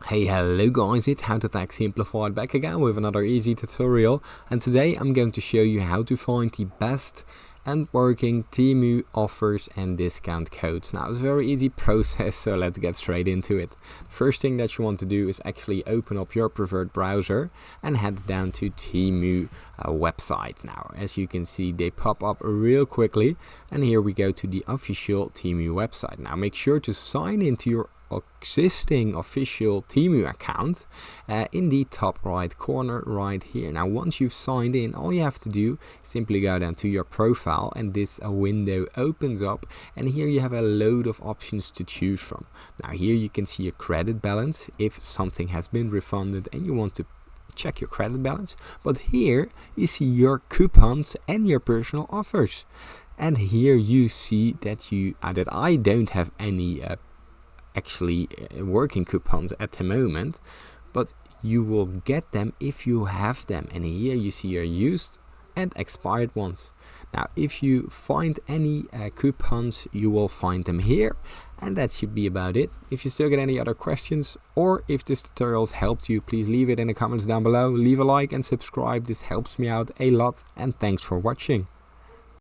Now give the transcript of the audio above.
Hey, hello guys, it's How to Tech Simplified back again with another easy tutorial, and today I'm going to show you how to find the best and working TEMU offers and discount codes. Now it's a very easy process, so let's get straight into it. First thing that you want to do is actually open up your preferred browser and head down to TEMU website. Now as you can see, they pop up real quickly, and here we go to the official TEMU website. Now make sure to sign into your existing official TEMU account in the top right corner right here. Now once you've signed in, all you have to do is simply go down to your profile, and this window opens up, and here you have a load of options to choose from. Now here you can see a credit balance if something has been refunded and you want to check your credit balance, but here you see your coupons and your personal offers, and here you see that that I don't have any actually working coupons at the moment, but you will get them if you have them, and here you see your used and expired ones. Now if you find any coupons, you will find them here, and that should be about it. If you still get any other questions, or if this tutorial has helped you, please leave it in the comments down below. Leave a like and subscribe, this helps me out a lot, and thanks for watching.